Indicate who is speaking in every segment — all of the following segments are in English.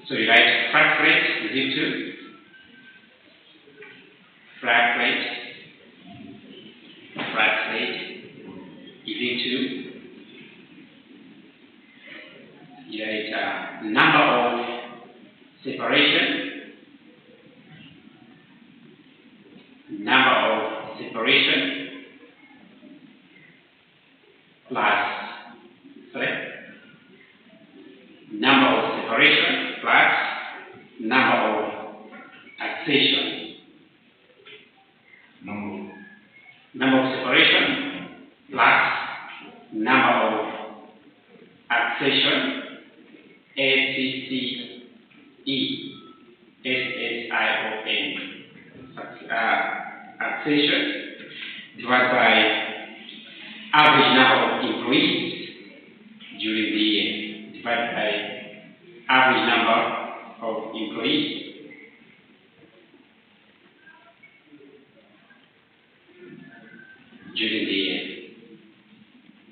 Speaker 1: So you write frac rate is equal to frac rate is equal to you write number of separation plus number of separation plus number of accession. Number of separation plus number of accession, ACCESSION, accession divided by average number of employees during the year, divided by average number of employees during the year.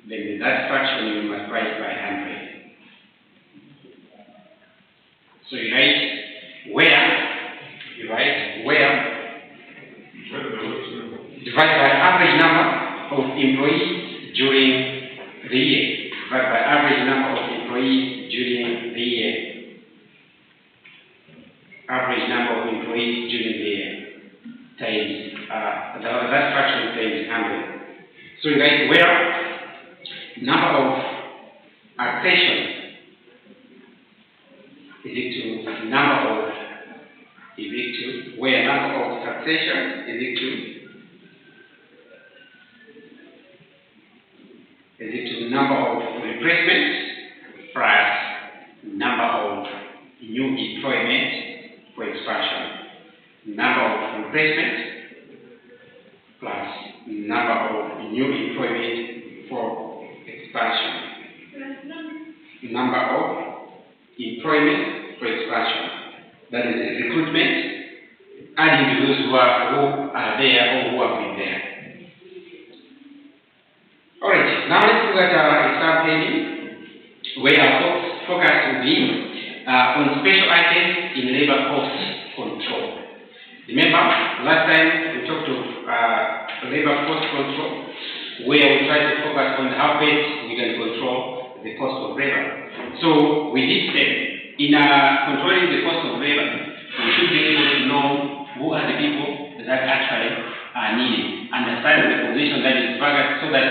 Speaker 1: Then that fraction you multiply it by 100. So you write where divided by average number of employees during the year, divided by average number of employees during the year. Average number of employees during the year times that fraction times 100. So you write where number of accession is equal to number of where number of succession is equal to number of replacement plus number of new employment for expansion. Number of replacement plus number of new employment for expansion. Number of employment for expansion. That is recruitment, adding to those who are there or who have been there. Alright, now let's look at our exam pending, where our focus will be on special items in labor cost control. Remember, last time we talked of labor cost control, where we tried to focus on how best we can control the cost of labor. So we did say, in controlling the cost of labor, we should be able to know who are the people that actually are needed, understand the position that is vacant, so that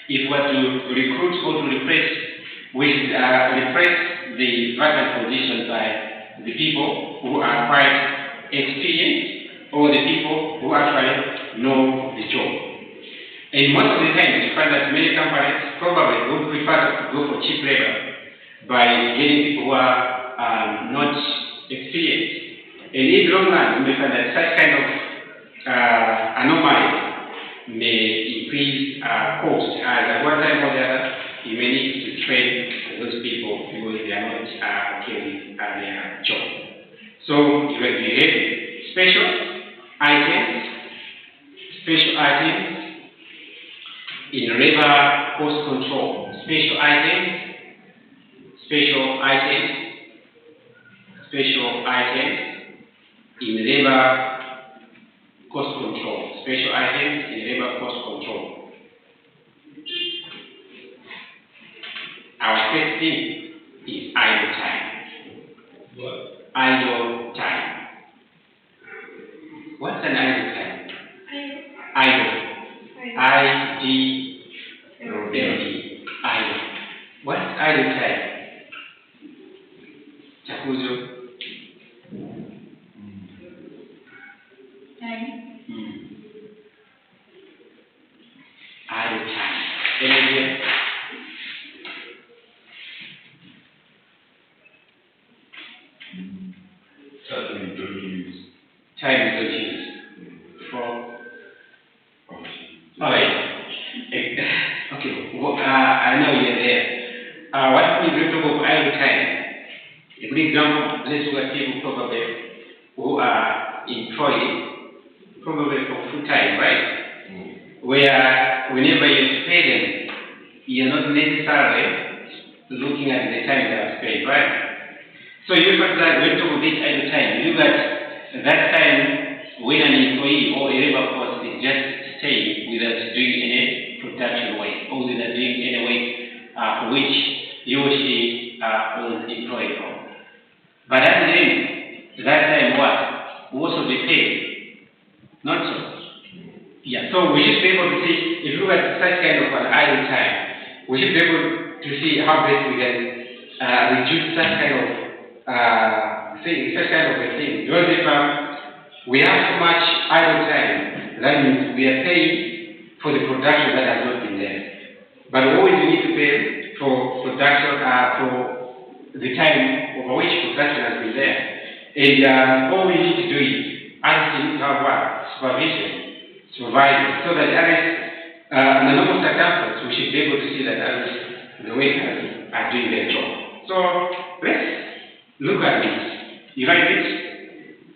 Speaker 1: if we were to recruit or to replace, we replace the vacant position by the people who are quite experienced or the people who actually know the job. And most of the time, you find that many companies probably would prefer to go for cheap labor by getting people who are not experienced. And in the long run, you may find that such kind of anomaly may increase cost, as at one time or the other, you may need to train those people because they are not okay with their job. So you have special items in labor cost control. Special items in labor cost control. Special items in labor cost control. Our first thing is idle time. What? Idle time. What's an idle time? Idle. I-D-L-E. Idle. What's idle time? Chakuzo. Idle time. Any idea? Time is not used. For alright. Okay. I know you're there. What is the talk of idle time? A good example, let's look at people probably who are employed, probably for full time, right? Where whenever you pay them, you're not necessarily looking at the time they have spent, right? So you for example, when you talk about this idle time, you look at that time when an employee or a labor force is just staying without doing any production work or without doing any work for which he or she was employed for. But at the end, that time what? Will also be paid. Not so. Yeah, so we should be able to see, if you look at such kind of an idle time, we should be able to see how best we can reduce such kind of a thing. Because if we have so much idle time, that means we are paying for the production that has not been there. But always we need to pay for production, for the time over which production has been there. And all we need to do is, as we have supervision, so that in the normal circumstances, we should be able to see that the workers are doing their job. So let's look at this. You write this.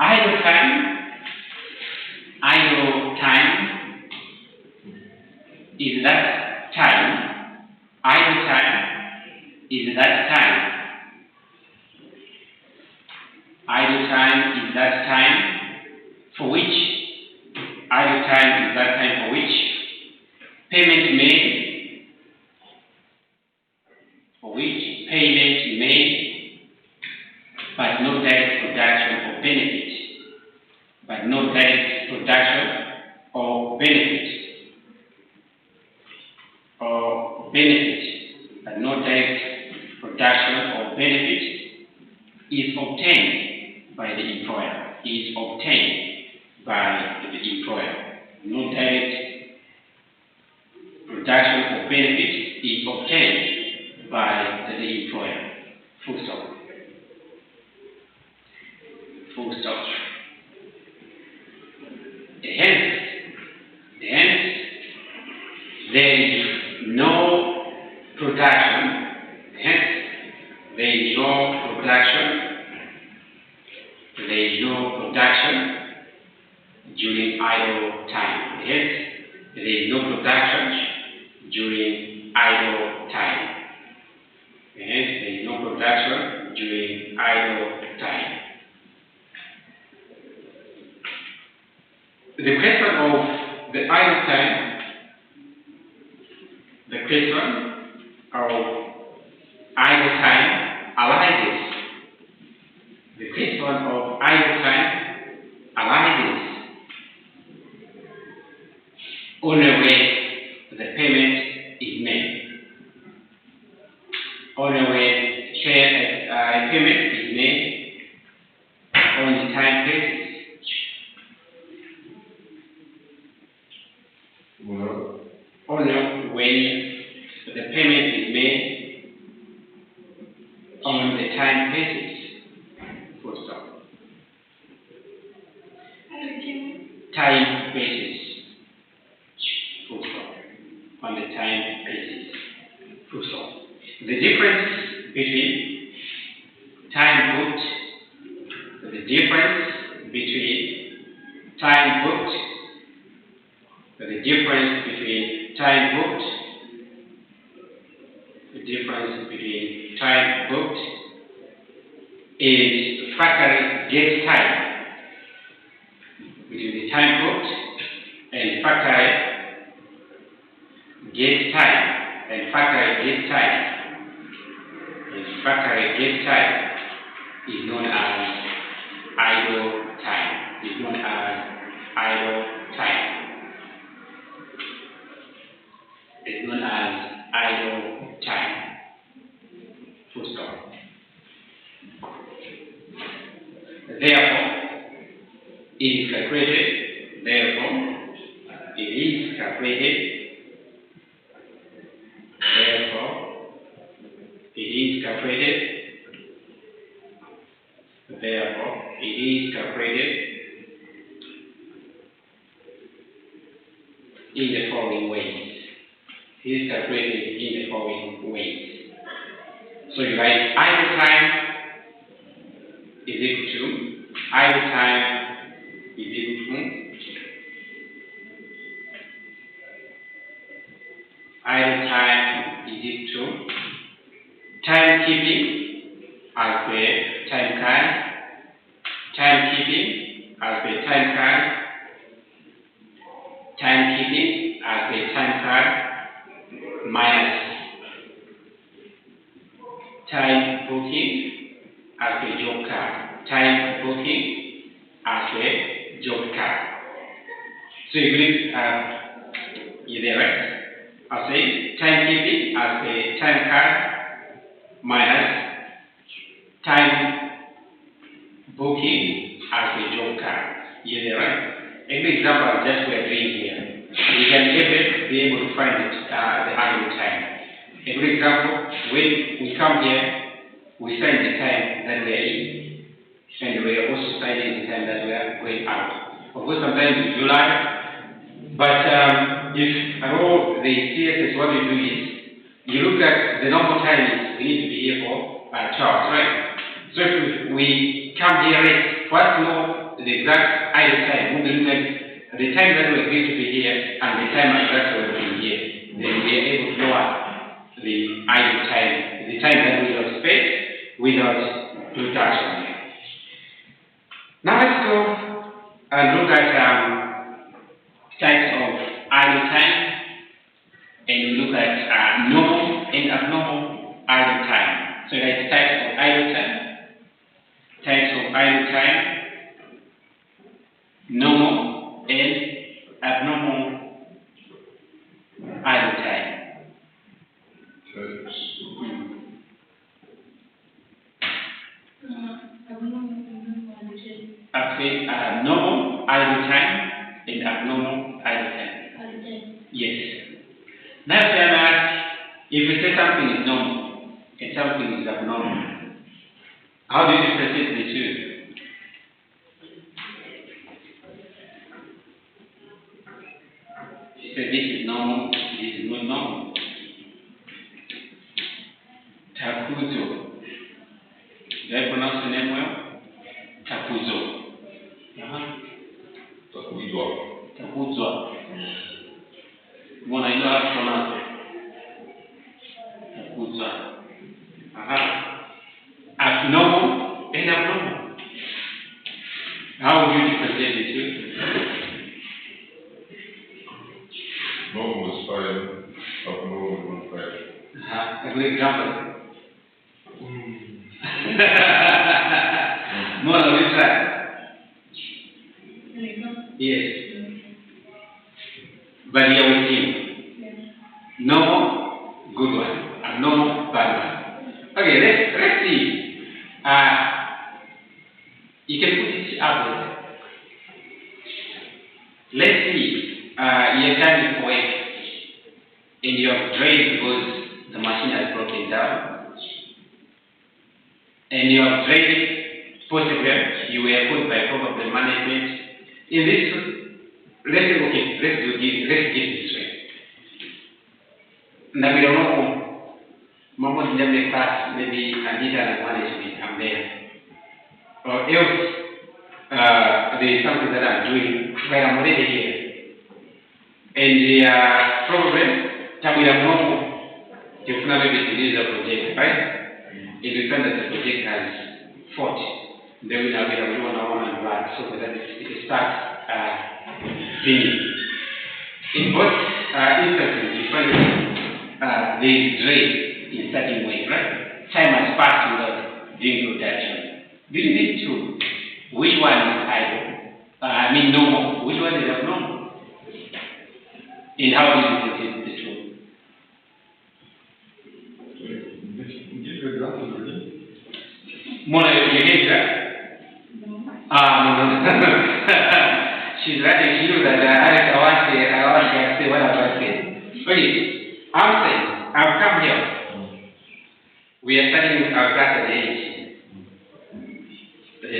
Speaker 1: Idle time is that time. Idle time is that time. Idle time is that time for which payment made, but no direct production or benefit. But no direct production or benefit. But no direct production or benefit is obtained by the employer. No direct production or benefit is obtained by the employer. Full stop. Hence, there is no production. During idle time. There is no production during idle time. The question of the idle time, arises. Only when the payment is made. Only when payment is made on the time basis. Only when the payment is made on the time basis. Full stop. Time basis. Full stop. On the time basis. Full stop. The difference between time booked, the difference between time booked is factoring get time. Between the time booked and factoring get time. Factoring get time is known as idle time. Full stop. Therefore, it is calculated. In the following ways. So you write idle time is equal to idle time is equal to timekeeping as the time card, timekeeping as the time card, timekeeping as the time card, minus time booking as the job card, time booking as the job card. So you click you there, right? I'll say timekeeping as the time card minus time booking as the job card. You there, right? A good example just we are doing here. We can ever be able to find it, the idle time. A good example, when we come here, we sign the time that we are in, and we are also signing the time that we are going out. Of course, sometimes we do live, but if at all the CSS, what we do is, you look at the normal time is we need to be here for 12, right? So if we come here late, for us to know the exact idle time, we will make the time that we are going to be here and the time that we will be here, then we are able to know the idle time, the time that we have spent without production. Now let's go and look at types of idle time, and look at normal and abnormal idle time. So that's types of idle time, normal and abnormal idle time. Normal idle time and abnormal idle time. Yes. Now if I ask, if we say something is normal and something is abnormal, how do you differentiate the two? You say this is normal, this is not normal. Takuzo. Did I pronounce the name well? Takuzo. Takuzo. When I know how to pronounce it. Takuzo. Abnormal and abnormal. How would you differentiate the two?
Speaker 2: Normal is fine, abnormal is fine.
Speaker 1: A good example. Mona, which side? Yes. But here we see normal, good one. Abnormal, bad one. Okay, let's see. You can put it up there. Let's see. You're coming for work and you have drained because the machine has broken down. And you have drained, possibly you were put by probably management. In this, let's give this way. Now we don't know, Mama didn't make class, maybe Anita and management, I'm there. Or else, there is something that I'm doing, but I'm already here. And the problem, we have normal, you can maybe release the project, right? If you find that the project has fault, then we have one and black, so that it starts cleaning. In both instances, you find there is drain in certain way, right? Time has passed without doing production. This is true. Which one is idle? Normal. Which one is abnormal? And how do you differentiate the two? Mona, you get that? No. No. She's writing, she knows that I want to say what I was saying. Okay, I'm saying, I've come here. We are starting our class at 8.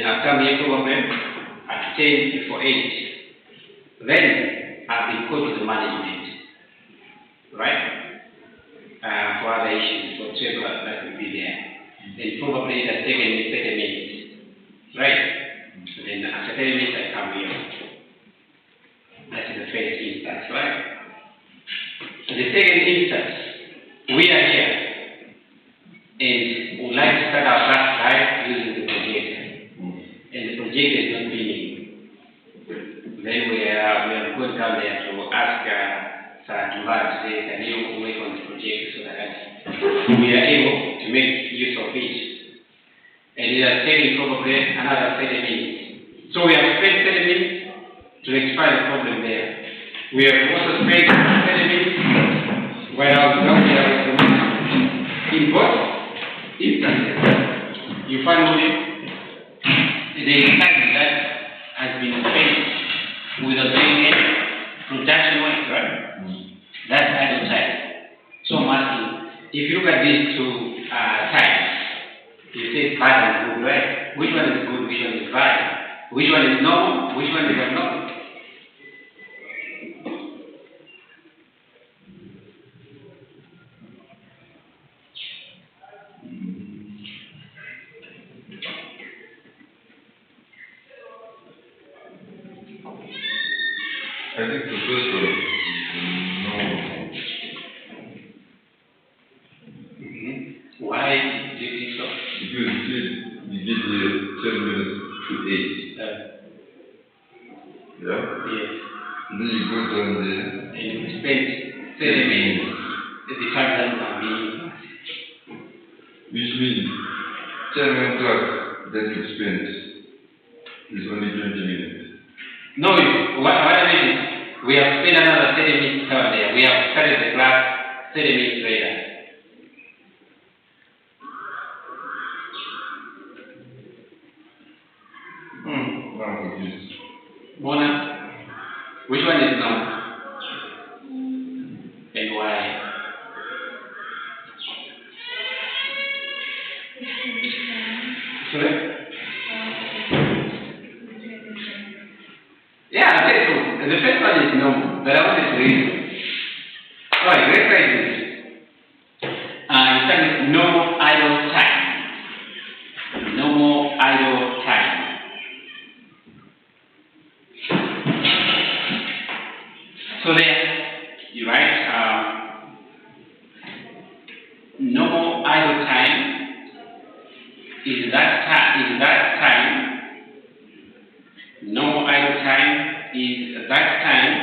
Speaker 1: I've come here probably at 10 before 8. Then I've been called to the management, right? For other issues, whatever that will be there. Then probably it has taken me 30 minutes, right? So then after 30 minutes I come here. That's the first instance, right? The second instance, we are here and would like to start our class down there to ask Sir Tumba to say, can you work on the project so that we are able to make use of it. And it has taken probably another 30 minutes. So we have spent 30 minutes to rectify the problem there. We have also spent 30 minutes while I was down there with the man. In both instances, you find the time that has been spent without doing any production work, right? That's idle time. So I'm asking, if you look at these two times, you say bad and good, right? Which one is good, which one is bad? Which one is normal, which one is abnormal?
Speaker 2: I think the first one is normal.
Speaker 1: Why do you think so?
Speaker 2: Because you get here 10 minutes to 8. Yeah?
Speaker 1: Yes.
Speaker 2: And then you go down there.
Speaker 1: And you spend 30 minutes at the time that you are being.
Speaker 2: Which means 10 o'clock that you spent is only 20 minutes.
Speaker 1: No, what I mean is, we have spent another 30 minutes down there. We have started the class 30 minutes later.
Speaker 2: Now confused.
Speaker 1: Mona, which one is normal? And why? Sorry? Yeah, okay, so the first one is normal, but I wanted to read. Alright, let's try this. You start with normal idle time. Normal idle time. So there, you write normal idle time is that time. Normal idle time is that time.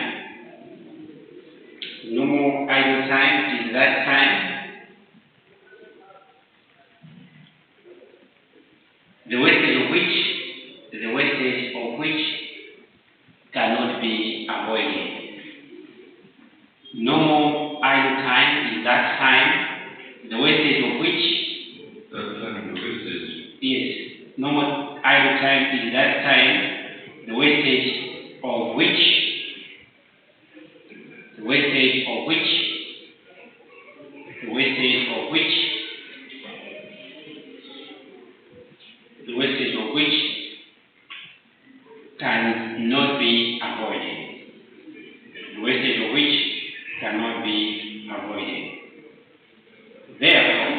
Speaker 1: Normal idle time is that time. The wastage of which cannot be avoided. Normal idle time is that time, the wastage of which.
Speaker 2: That time, the wastage.
Speaker 1: Yes, normal idle time is that time, the wastage of which. The wastage of which. The wastage of which. The wastage of which cannot be avoided. The wastage of which cannot be avoided. Therefore,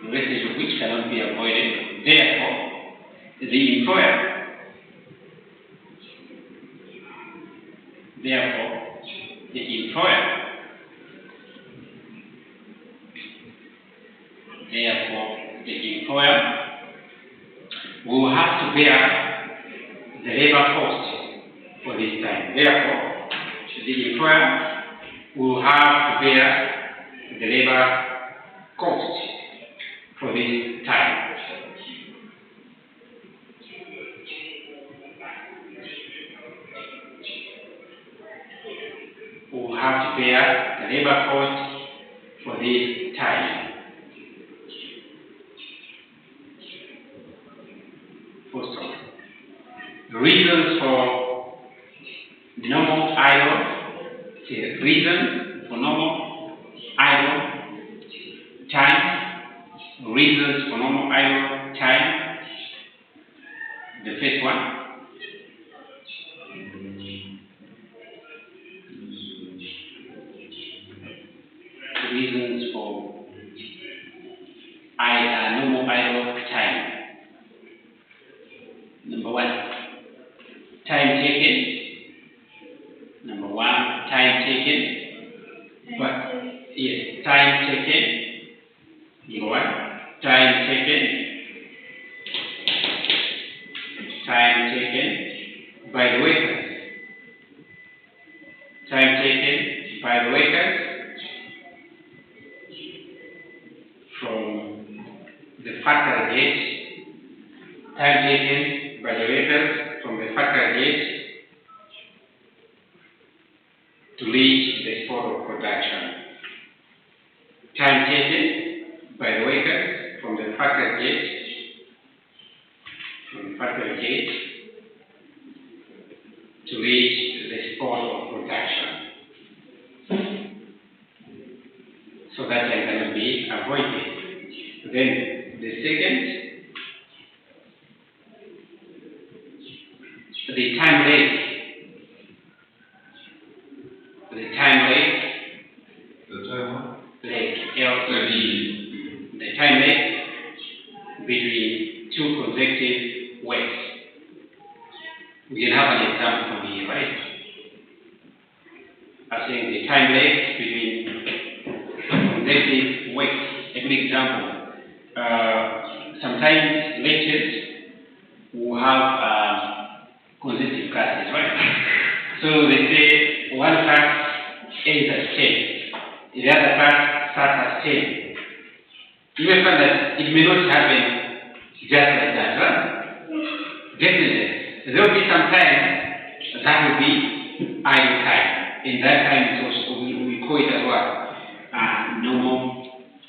Speaker 1: the wastage of which cannot be avoided. Therefore, the employer. Will have to bear the labor cost for this time. Therefore, the employer will have to bear the labor cost for this time. Will have to bear the labor cost for this time. Reasons for normal idle. Reasons for normal idle time. Reasons for normal idle time. The first one. Reasons for normal idle time. Number one, time taken. Number one, time taken. But yes, time taken. Number one, time taken. time taken by the workers from the factory gate, time taken by the workers from the factory gate to reach the spot of production. Time taken by the workers from the factory gate to reach the spot of production. So that time cannot be avoided. Then the second, the time lag. The time lag.
Speaker 2: The time
Speaker 1: Lag, L-E-D. The time lag between two consecutive works. We can have an example from here, right? I'm saying the time lag between consecutive works. A good example. Sometimes lectures will have consecutive classes, right? So they say one class ends at 10, the other class starts at 10. You may find that it may not happen just like that, right? Definitely. There will be some time that will be idle time. In that time, it's also, we call it as well normal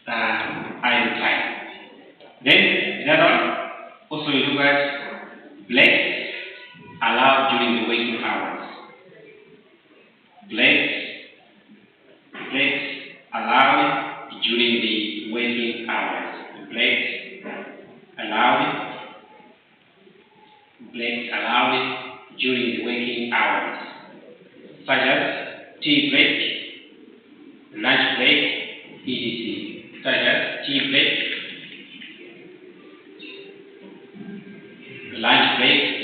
Speaker 1: idle time. Then the other one, also you look at breaks allowed during the working hours. Breaks allowed during the working hours. Breaks allowed during the working hours, such as tea break, lunch break, etc. Such as tea break, lunch break, etc.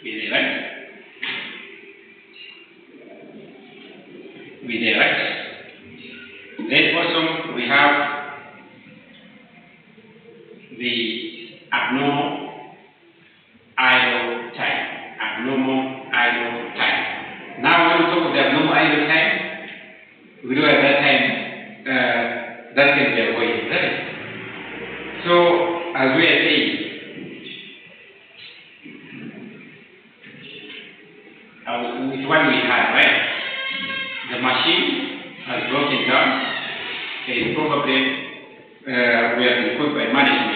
Speaker 1: Is it right? With the right. Then also we have the abnormal idle time. Abnormal idle time. Now when we talk of the abnormal idle time, we know at that time that can be avoided, right? So as we are saying, with what we have, right? The machine has broken down. It probably we have been caught by management